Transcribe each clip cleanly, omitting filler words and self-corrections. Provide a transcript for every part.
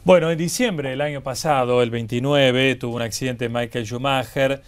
Bueno, en diciembre del año pasado, el 29, tuvo un accidente Michael Schumacher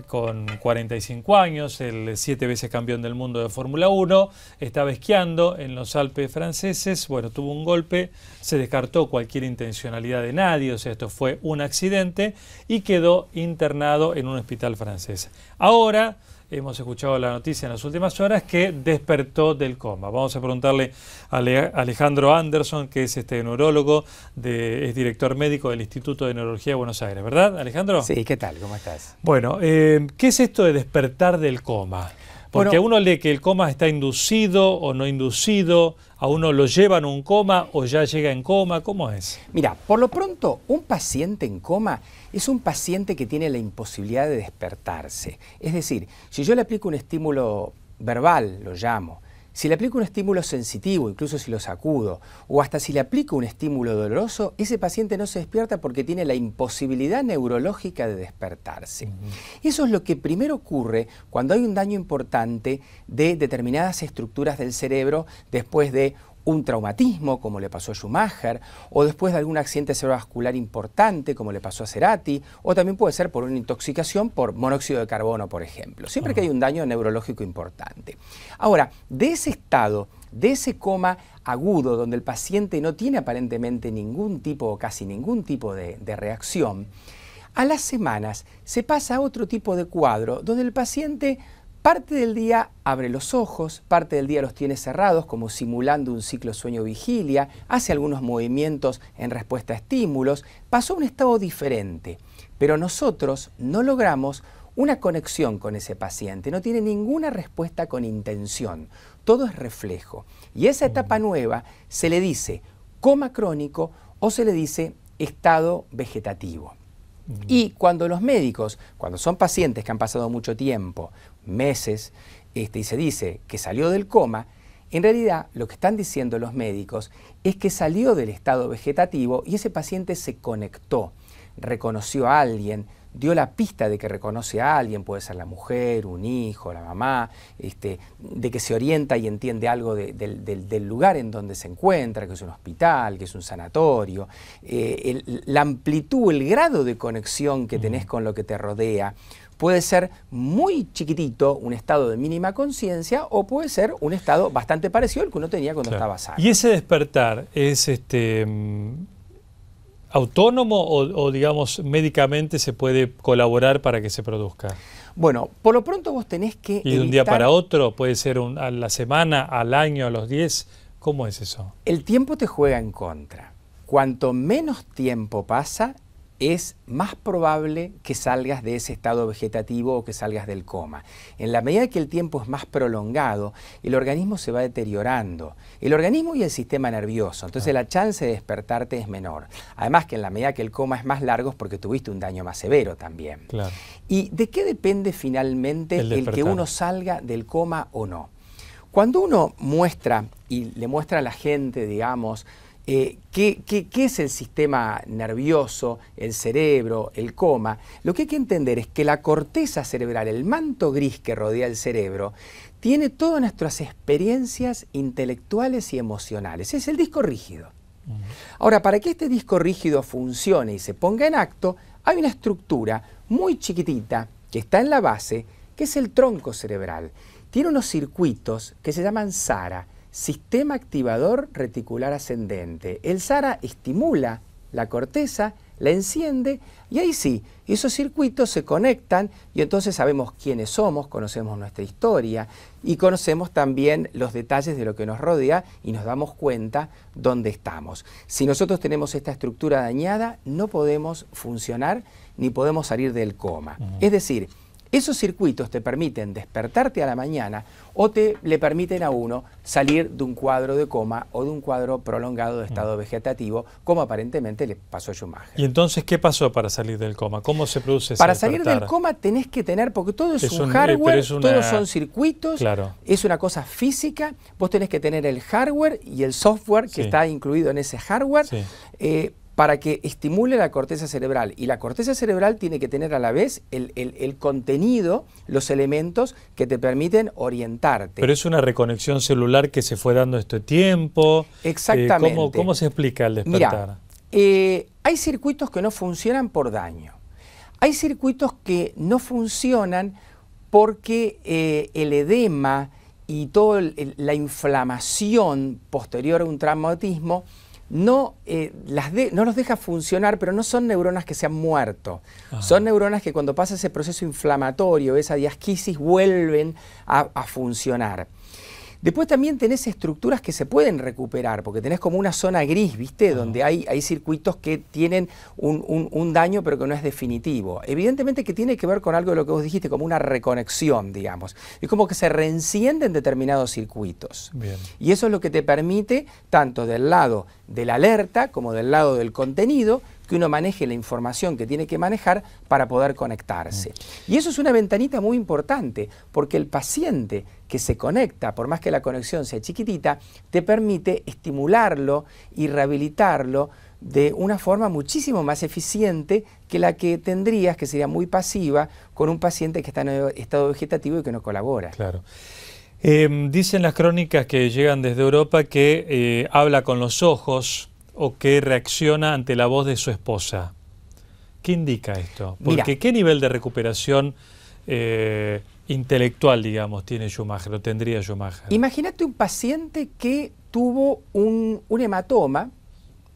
con 45 años, el 7 veces campeón del mundo de Fórmula 1, estaba esquiando en los Alpes franceses, bueno, tuvo un golpe, se descartó cualquier intencionalidad de nadie, o sea, esto fue un accidente y quedó internado en un hospital francés. Ahora hemos escuchado la noticia en las últimas horas que despertó del coma. Vamos a preguntarle a Alejandro Anderson, que es neurólogo, es director médico del Instituto de Neurología de Buenos Aires, ¿verdad, Alejandro? Sí, ¿qué tal? ¿Cómo estás? Bueno, ¿qué es esto de despertar del coma? Porque a uno lee que el coma está inducido o no inducido, a uno lo llevan a un coma o ya llega en coma, ¿cómo es? Mira, por lo pronto, un paciente en coma es un paciente que tiene la imposibilidad de despertarse. Es decir, si yo le aplico un estímulo verbal, lo llamo, si le aplico un estímulo sensitivo, incluso si lo sacudo, o hasta si le aplico un estímulo doloroso, ese paciente no se despierta porque tiene la imposibilidad neurológica de despertarse. Eso es lo que primero ocurre cuando hay un daño importante de determinadas estructuras del cerebro después de un traumatismo, como le pasó a Schumacher, o después de algún accidente cerebrovascular importante, como le pasó a Cerati, o también puede ser por una intoxicación por monóxido de carbono, por ejemplo. Siempre que hay un daño neurológico importante. Ahora, de ese estado, de ese coma agudo, donde el paciente no tiene aparentemente ningún tipo o casi ningún tipo de reacción, a las semanas se pasa a otro tipo de cuadro, donde el paciente parte del día abre los ojos, parte del día los tiene cerrados como simulando un ciclo sueño-vigilia, hace algunos movimientos en respuesta a estímulos, pasó a un estado diferente, pero nosotros no logramos una conexión con ese paciente, no tiene ninguna respuesta con intención, todo es reflejo. Y esa etapa nueva se le dice coma crónico o se le dice estado vegetativo. Y cuando los médicos, cuando son pacientes que han pasado mucho tiempo, meses, y se dice que salió del coma, en realidad lo que están diciendo los médicos es que salió del estado vegetativo y ese paciente se conectó, reconoció a alguien, dio la pista de que reconoce a alguien, puede ser la mujer, un hijo, la mamá, de que se orienta y entiende algo del lugar en donde se encuentra, que es un hospital, que es un sanatorio, la amplitud, el grado de conexión que tenés con lo que te rodea. Puede ser muy chiquitito, un estado de mínima conciencia, o puede ser un estado bastante parecido al que uno tenía cuando estaba sano. ¿Y ese despertar es autónomo o digamos médicamente se puede colaborar para que se produzca? Bueno, por lo pronto vos tenés que ¿Y de un día para otro? ¿Puede ser a la semana, al año, a los 10? ¿Cómo es eso? El tiempo te juega en contra. Cuanto menos tiempo pasa, es más probable que salgas de ese estado vegetativo o que salgas del coma. En la medida que el tiempo es más prolongado, el organismo se va deteriorando. El organismo y el sistema nervioso. Entonces la chance de despertarte es menor. Además que en la medida que el coma es más largo es porque tuviste un daño más severo también. Claro. ¿Y de qué depende finalmente el que uno salga del coma o no? Cuando uno muestra y le muestra a la gente, digamos, ¿qué es el sistema nervioso, el cerebro, el coma? Lo que hay que entender es que la corteza cerebral, el manto gris que rodea el cerebro, tiene todas nuestras experiencias intelectuales y emocionales. Es el disco rígido. Ahora, para que este disco rígido funcione y se ponga en acto, hay una estructura muy chiquitita que está en la base, que es el tronco cerebral. Tiene unos circuitos que se llaman SARA, Sistema Activador Reticular Ascendente. El SARA estimula la corteza, la enciende y ahí sí, esos circuitos se conectan y entonces sabemos quiénes somos, conocemos nuestra historia y conocemos también los detalles de lo que nos rodea y nos damos cuenta dónde estamos. Si nosotros tenemos esta estructura dañada, no podemos funcionar ni podemos salir del coma. Es decir, esos circuitos te permiten despertarte a la mañana o le permiten a uno salir de un cuadro de coma o de un cuadro prolongado de estado vegetativo, como aparentemente le pasó a Schumacher. ¿Y entonces qué pasó para salir del coma? ¿Cómo se produce ese Para despertar? salir del coma tenés que tener, porque todo es un hardware, todos son circuitos, es una cosa física, vos tenés que tener el hardware y el software que está incluido en ese hardware, para que estimule la corteza cerebral. Y la corteza cerebral tiene que tener a la vez el contenido, los elementos que te permiten orientarte. Pero es una reconexión celular que se fue dando este tiempo. Exactamente. ¿Cómo se explica el despertar? Mirá, hay circuitos que no funcionan por daño. Hay circuitos que no funcionan porque el edema y toda la inflamación posterior a un traumatismo no los deja funcionar, pero no son neuronas que se han muerto. Son neuronas que cuando pasa ese proceso inflamatorio, esa diasquisis, vuelven a funcionar. Después también tenés estructuras que se pueden recuperar, porque tenés como una zona gris, ¿viste? Donde hay circuitos que tienen un daño, pero que no es definitivo. Evidentemente que tiene que ver con algo de lo que vos dijiste, como una reconexión, digamos. Es como que se reencienden determinados circuitos. Bien. Y eso es lo que te permite, tanto del lado de la alerta como del lado del contenido, que uno maneje la información que tiene que manejar para poder conectarse. Y eso es una ventanita muy importante, porque el paciente que se conecta, por más que la conexión sea chiquitita, te permite estimularlo y rehabilitarlo de una forma muchísimo más eficiente que la que tendrías, que sería muy pasiva, con un paciente que está en estado vegetativo y que no colabora. Claro. Dicen las crónicas que llegan desde Europa que habla con los ojos, o que reacciona ante la voz de su esposa. ¿Qué indica esto? Porque mira, ¿qué nivel de recuperación intelectual, digamos, tiene Schumacher, o tendría Schumacher? Imagínate un paciente que tuvo un hematoma,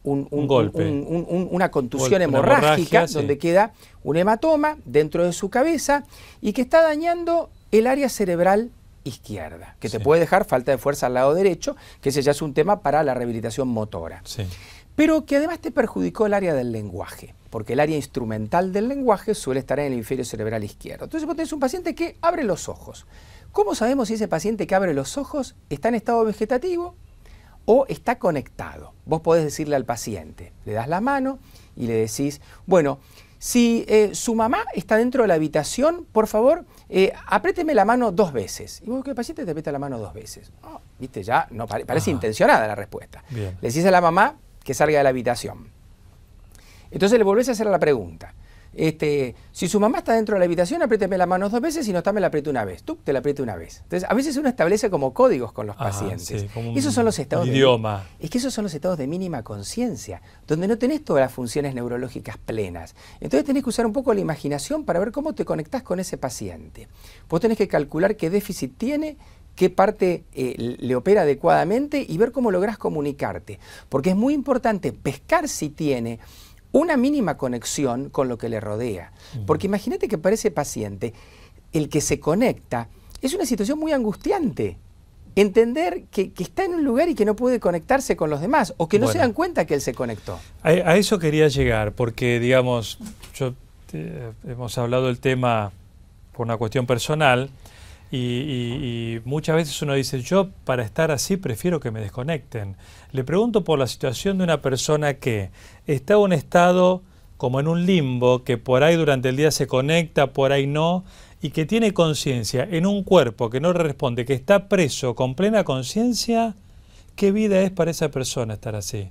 un golpe, una contusión hemorrágica, donde queda un hematoma dentro de su cabeza y que está dañando el área cerebral izquierda, que te puede dejar falta de fuerza al lado derecho, que ese ya es un tema para la rehabilitación motora. Pero que además te perjudicó el área del lenguaje, porque el área instrumental del lenguaje suele estar en el hemisferio cerebral izquierdo. Entonces vos tenés un paciente que abre los ojos. ¿Cómo sabemos si ese paciente que abre los ojos está en estado vegetativo o está conectado? Vos podés decirle al paciente, le das la mano y le decís, bueno, si su mamá está dentro de la habitación, por favor, apriéteme la mano 2 veces. Y vos, que el paciente te aprieta la mano 2 veces. Oh, viste, ya no parece intencionada la respuesta. Bien. Le decís a la mamá que salga de la habitación. Entonces le volvés a hacer la pregunta. Si su mamá está dentro de la habitación, apriéteme la mano 2 veces, si no está, me la aprieto una vez. Tú te la aprieto una vez. Entonces, a veces uno establece como códigos con los pacientes. Sí, esos son los estados de idioma. Es que esos son los estados de mínima conciencia, donde no tenés todas las funciones neurológicas plenas. Entonces tenés que usar un poco la imaginación para ver cómo te conectás con ese paciente. Vos tenés que calcular qué déficit tiene, qué parte le opera adecuadamente y ver cómo lográs comunicarte. Porque es muy importante pescar si tiene una mínima conexión con lo que le rodea. Porque imagínate que para ese paciente, el que se conecta es una situación muy angustiante. Entender que está en un lugar y que no puede conectarse con los demás, o que no se dan cuenta que él se conectó. A eso quería llegar, porque, digamos, hemos hablado del tema por una cuestión personal, y muchas veces uno dice, yo para estar así prefiero que me desconecten. Le pregunto por la situación de una persona que está en un estado como en un limbo, que por ahí durante el día se conecta, por ahí no, y que tiene conciencia en un cuerpo que no responde, que está preso con plena conciencia. ¿Qué vida es para esa persona estar así?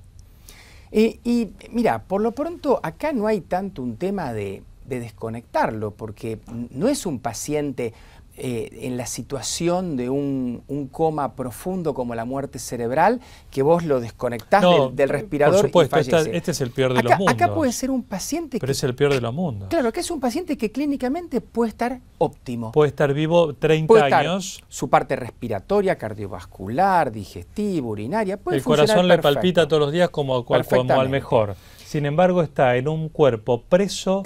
Y mira, por lo pronto acá no hay tanto un tema de desconectarlo, porque no es un paciente en la situación de un coma profundo como la muerte cerebral, que vos lo desconectás del respirador, por supuesto, y fallece. Este es el peor de los mundos. Acá puede ser un paciente pero es el peor de los mundos. Claro, acá es un paciente que clínicamente puede estar óptimo. Puede estar vivo 30 años. Su parte respiratoria, cardiovascular, digestiva, urinaria, puede el corazón perfecto. Le palpita todos los días como al mejor. Sin embargo, está en un cuerpo preso,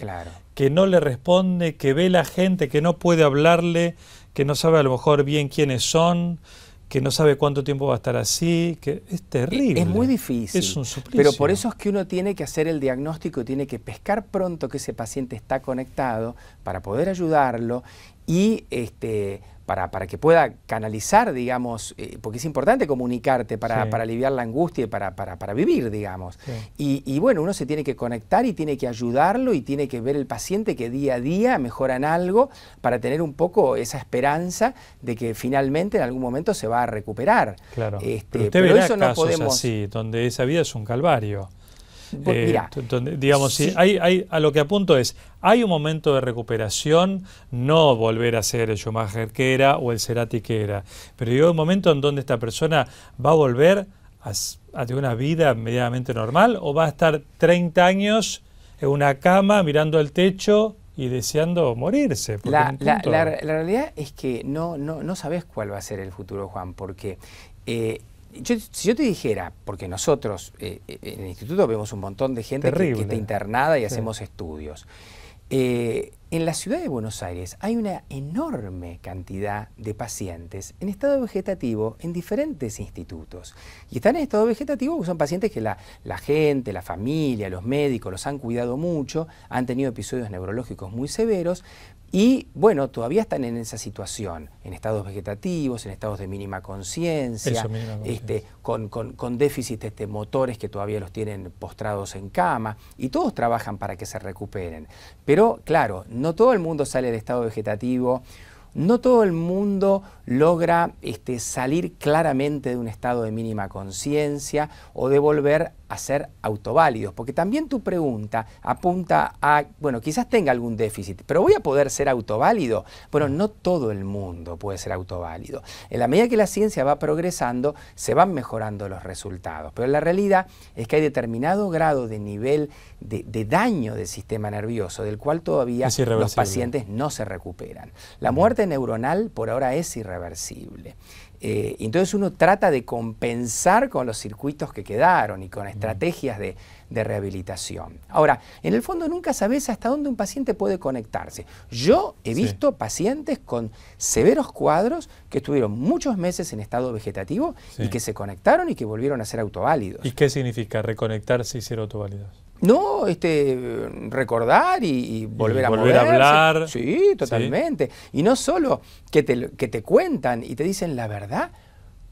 que no le responde, que ve la gente, que no puede hablarle, que no sabe a lo mejor bien quiénes son, que no sabe cuánto tiempo va a estar así, que es terrible. Es muy difícil. Es un suplicio. Pero por eso es que uno tiene que hacer el diagnóstico, tiene que pescar pronto que ese paciente está conectado para poder ayudarlo y para que pueda canalizar, digamos, porque es importante comunicarte para aliviar la angustia y para vivir, digamos. Y bueno, uno se tiene que conectar y tiene que ayudarlo y tiene que ver el paciente que día a día mejoran algo para tener un poco esa esperanza de que finalmente en algún momento se va a recuperar. Claro. Pero usted verá eso no podemos así, donde esa vida es un calvario. Digamos, sí. A lo que apunto es, hay un momento de recuperación, no volver a ser el Schumacher que era o el Cerati que era, pero hay un momento en donde esta persona va a volver ante una vida medianamente normal o va a estar 30 años en una cama mirando al techo y deseando morirse? La realidad es que no sabes cuál va a ser el futuro, Juan, porque si yo te dijera, porque nosotros en el instituto vemos un montón de gente que está internada y hacemos estudios. En la ciudad de Buenos Aires hay una enorme cantidad de pacientes en estado vegetativo en diferentes institutos. Y están en estado vegetativo porque son pacientes que la gente, la familia, los médicos los han cuidado mucho, han tenido episodios neurológicos muy severos y, bueno, todavía están en esa situación, en estados vegetativos, en estados de mínima conciencia, con déficits motores que todavía los tienen postrados en cama, y todos trabajan para que se recuperen. Pero, claro, no todo el mundo sale del estado vegetativo, no todo el mundo logra salir claramente de un estado de mínima conciencia o de volver a ser autoválidos, porque también tu pregunta apunta a, bueno, quizás tenga algún déficit, pero ¿voy a poder ser autoválido? Bueno, no todo el mundo puede ser autoválido. En la medida que la ciencia va progresando, se van mejorando los resultados, pero la realidad es que hay determinado grado de nivel de daño del sistema nervioso, del cual todavía los pacientes no se recuperan. La muerte neuronal por ahora es irreversible. Entonces uno trata de compensar con los circuitos que quedaron y con estrategias de rehabilitación. Ahora, en el fondo nunca sabes hasta dónde un paciente puede conectarse. Yo he visto pacientes con severos cuadros que estuvieron muchos meses en estado vegetativo y que se conectaron y que volvieron a ser autoválidos. ¿Y qué significa reconectarse y ser autoválidos? No, recordar y volver a moverse. Hablar. Sí, totalmente. Y no solo que te cuentan y te dicen la verdad,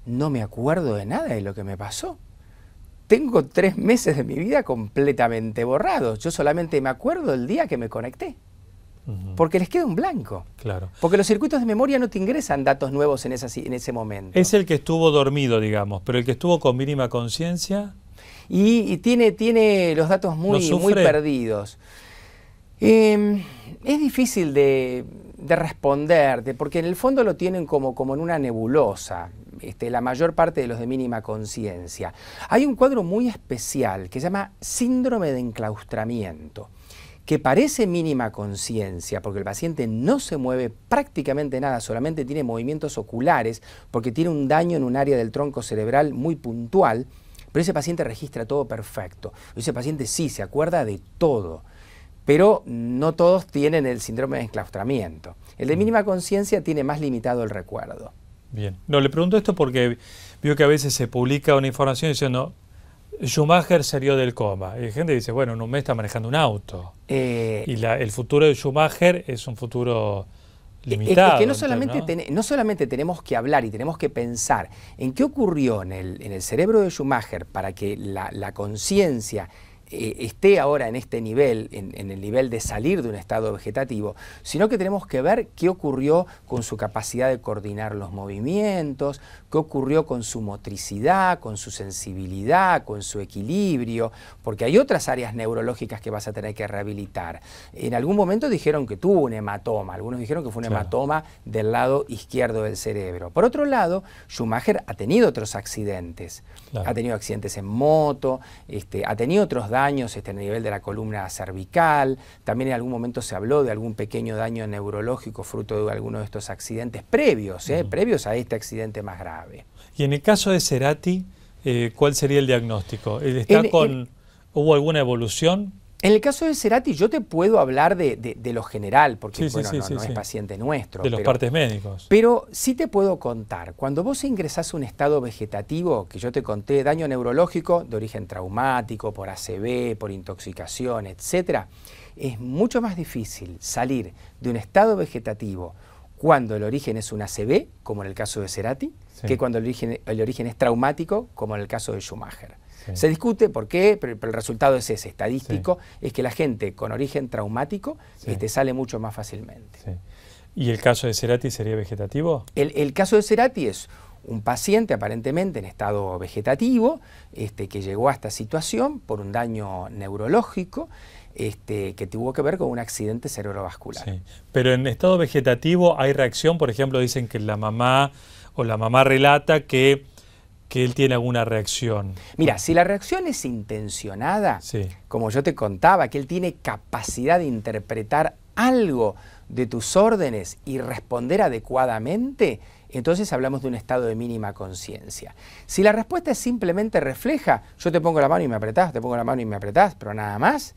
no me acuerdo de nada de lo que me pasó. Tengo 3 meses de mi vida completamente borrados. Yo solamente me acuerdo del día que me conecté. Porque les queda un blanco. Claro. Porque los circuitos de memoria no te ingresan datos nuevos en ese momento. Es el que estuvo dormido, digamos, pero el que estuvo con mínima conciencia... Y tiene los datos muy perdidos. Es difícil de responderte, porque en el fondo lo tienen como en una nebulosa, la mayor parte de los de mínima conciencia. Hay un cuadro muy especial que se llama síndrome de enclaustramiento, que parece mínima conciencia, porque el paciente no se mueve prácticamente nada, solamente tiene movimientos oculares, porque tiene un daño en un área del tronco cerebral muy puntual, pero ese paciente registra todo perfecto. Ese paciente sí se acuerda de todo, pero no todos tienen el síndrome de enclaustramiento. El de mínima conciencia tiene más limitado el recuerdo. Bien. No, le pregunto esto porque veo que a veces se publica una información diciendo Schumacher salió del coma. Y la gente dice, bueno, en un mes está manejando un auto. Y el futuro de Schumacher es un futuro... limitado, es que no solamente tenemos que hablar y tenemos que pensar en qué ocurrió en el cerebro de Schumacher para que la conciencia esté ahora en este nivel, en el nivel de salir de un estado vegetativo, sino que tenemos que ver qué ocurrió con su capacidad de coordinar los movimientos, qué ocurrió con su motricidad, con su sensibilidad, con su equilibrio, porque hay otras áreas neurológicas que vas a tener que rehabilitar. En algún momento dijeron que tuvo un hematoma, algunos dijeron que fue un hematoma del lado izquierdo del cerebro. Por otro lado, Schumacher ha tenido otros accidentes, ha tenido accidentes en moto, ha tenido otros daños a nivel de la columna cervical, también en algún momento se habló de algún pequeño daño neurológico fruto de alguno de estos accidentes previos, previos a este accidente más grave. Y en el caso de Cerati, ¿cuál sería el diagnóstico? ¿Hubo alguna evolución? En el caso de Cerati yo te puedo hablar de lo general, porque no es paciente nuestro. De los partes médicos. Pero sí te puedo contar, cuando vos ingresás a un estado vegetativo, que yo te conté, daño neurológico de origen traumático, por ACV, por intoxicación, etc., es mucho más difícil salir de un estado vegetativo cuando el origen es un ACV, como en el caso de Cerati, que cuando el origen es traumático, como en el caso de Schumacher. Se discute por qué, pero el resultado es ese, estadístico, es que la gente con origen traumático sale mucho más fácilmente. ¿Y el caso de Cerati sería vegetativo? El caso de Cerati es un paciente aparentemente en estado vegetativo que llegó a esta situación por un daño neurológico que tuvo que ver con un accidente cerebrovascular. Pero en estado vegetativo hay reacción, por ejemplo, dicen que la mamá relata que que él tiene alguna reacción? Mira, si la reacción es intencionada, Sí. como yo te contaba, que él tiene capacidad de interpretar algo de tus órdenes y responder adecuadamente, entonces hablamos de un estado de mínima conciencia. Si la respuesta es simplemente refleja, yo te pongo la mano y me apretás, te pongo la mano y me apretás, pero nada más,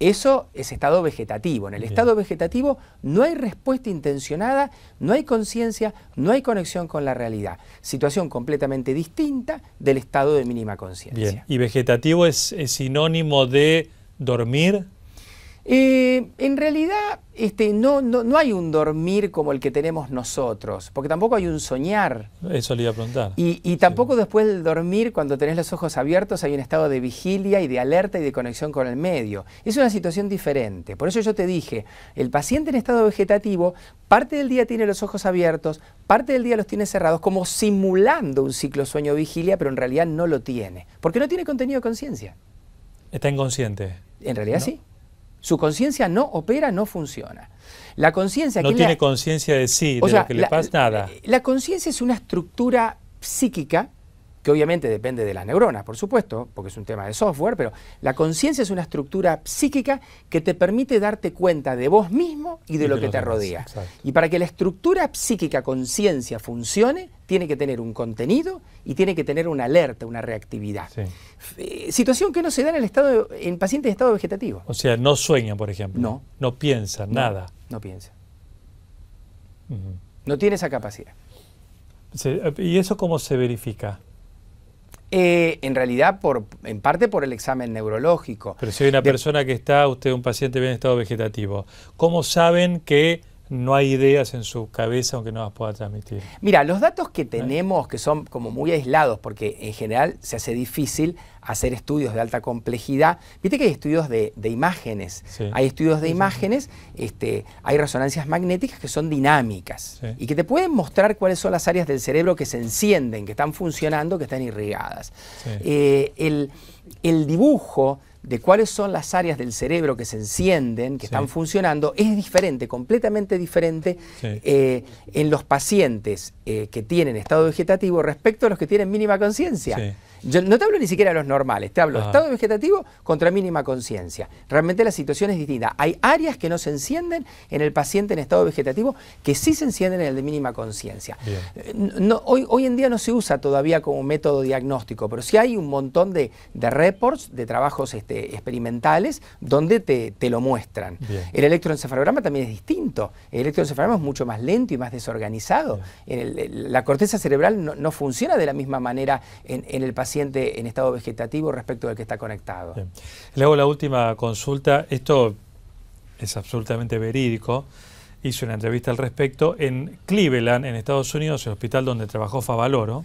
eso es estado vegetativo. En el estado vegetativo no hay respuesta intencionada, no hay conciencia, no hay conexión con la realidad. Situación completamente distinta del estado de mínima conciencia. Bien. ¿Y vegetativo es sinónimo de dormir? En realidad no hay un dormir como el que tenemos nosotros, porque tampoco hay un soñar. Eso le iba a preguntar. Y tampoco después del dormir, cuando tenés los ojos abiertos, hay un estado de vigilia y de alerta y de conexión con el medio. Es una situación diferente. Por eso yo te dije, el paciente en estado vegetativo, parte del día tiene los ojos abiertos, parte del día los tiene cerrados, como simulando un ciclo sueño-vigilia, pero en realidad no lo tiene, porque no tiene contenido de conciencia. ¿Está inconsciente? En realidad ¿No? sí. Su conciencia no opera, no funciona. La conciencia... No tiene conciencia de sí, de lo que le pasa, nada. La conciencia es una estructura psíquica, que obviamente depende de las neuronas, por supuesto, porque es un tema de software, pero la conciencia es una estructura psíquica que te permite darte cuenta de vos mismo y de lo que te rodea. Exacto. Y para que la estructura psíquica conciencia funcione, tiene que tener un contenido y tiene que tener una alerta, una reactividad. Sí. Situación que no se da en pacientes de estado vegetativo. O sea, no sueña, por ejemplo. No. No piensa, nada. No piensa. Ujú. No tiene esa capacidad. ¿Y eso cómo se verifica? En realidad, en parte por el examen neurológico. Pero si hay una persona que está, un paciente bien en estado vegetativo, ¿cómo saben que no hay ideas en su cabeza aunque no las pueda transmitir? Mira, los datos que tenemos, que son como muy aislados, porque en general se hace difícil hacer estudios de alta complejidad. Viste que hay estudios de imágenes. Sí. Hay estudios de imágenes, hay resonancias magnéticas que son dinámicas y que te pueden mostrar cuáles son las áreas del cerebro que se encienden, que están funcionando, que están irrigadas. Sí. El dibujo de cuáles son las áreas del cerebro que se encienden, que están funcionando, es diferente, completamente diferente en los pacientes que tienen estado vegetativo respecto a los que tienen mínima conciencia. Sí. Yo no te hablo ni siquiera de los normales, te hablo de estado vegetativo contra mínima conciencia. Realmente la situación es distinta. Hay áreas que no se encienden en el paciente en estado vegetativo que sí se encienden en el de mínima conciencia. Hoy en día no se usa todavía como método diagnóstico, pero sí hay un montón de reports, de trabajos experimentales donde te lo muestran. Bien. El electroencefalograma también es distinto. El electroencefalograma es mucho más lento y más desorganizado. La corteza cerebral no funciona de la misma manera en el paciente en estado vegetativo respecto del que está conectado. Bien. Le hago la última consulta. Esto es absolutamente verídico. Hice una entrevista al respecto. En Cleveland, en Estados Unidos, el hospital donde trabajó Favaloro,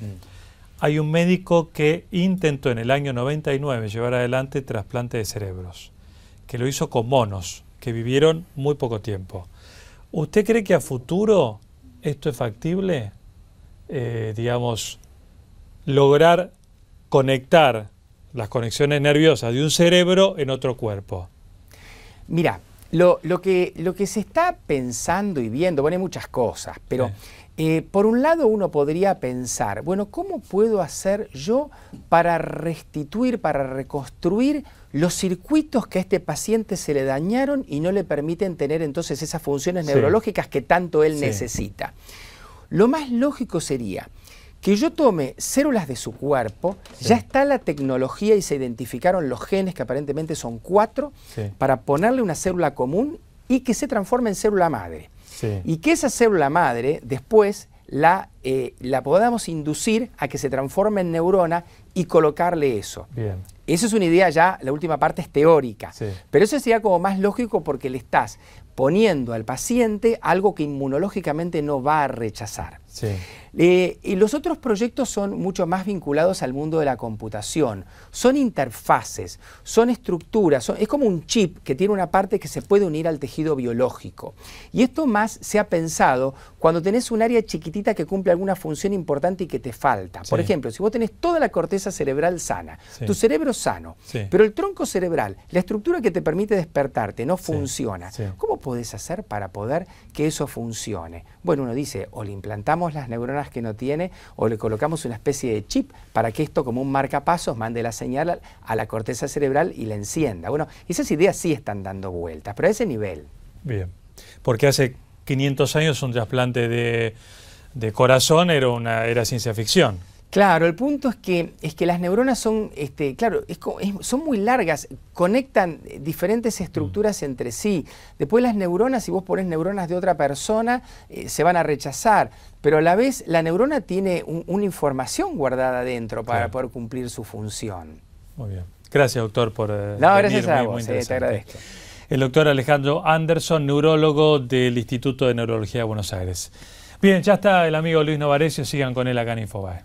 hay un médico que intentó en el año 99 llevar adelante trasplante de cerebros, que lo hizo con monos, que vivieron muy poco tiempo. ¿Usted cree que a futuro esto es factible? Digamos, lograr conectar las conexiones nerviosas de un cerebro en otro cuerpo. Mira, lo que se está pensando y viendo, bueno, hay muchas cosas, pero por un lado uno podría pensar, bueno, ¿cómo puedo hacer yo para restituir, para reconstruir los circuitos que a este paciente se le dañaron y no le permiten tener entonces esas funciones neurológicas que tanto él necesita? Lo más lógico sería que yo tome células de su cuerpo, ya está la tecnología y se identificaron los genes, que aparentemente son 4, para ponerle una célula común y que se transforme en célula madre. Y que esa célula madre después la podamos inducir a que se transforme en neurona y colocarle eso. Bien. Eso es una idea ya, la última parte es teórica, pero eso sería como más lógico porque le estás poniendo al paciente algo que inmunológicamente no va a rechazar. Y los otros proyectos son mucho más vinculados al mundo de la computación. Son interfaces, son estructuras, es como un chip que tiene una parte que se puede unir al tejido biológico. Y esto más se ha pensado cuando tenés un área chiquitita que cumple alguna función importante y que te falta. Por ejemplo, si vos tenés toda la corteza cerebral sana, tu cerebro cerebro sano, Sí. pero el tronco cerebral, la estructura que te permite despertarte, no Sí, funciona. sí. ¿Cómo podés hacer para poder que eso funcione? Bueno, uno dice, o le implantamos las neuronas que no tiene, o le colocamos una especie de chip para que esto, como un marcapasos, mande la señal a la corteza cerebral y la encienda. Bueno, esas ideas sí están dando vueltas, pero a ese nivel. Bien. Porque hace 500 años un trasplante de corazón era ciencia ficción. Claro, el punto es que las neuronas son, claro, son muy largas, conectan diferentes estructuras entre sí. Después las neuronas, si vos ponés neuronas de otra persona, se van a rechazar. Pero a la vez la neurona tiene una información guardada dentro para poder cumplir su función. Muy bien. Gracias, doctor, por venir. No, gracias a muy, vos, muy te interesante. agradezco. El doctor Alejandro Anderson, neurólogo del Instituto de Neurología de Buenos Aires. Bien, ya está el amigo Luis Novarecio, sigan con él acá en Infobae.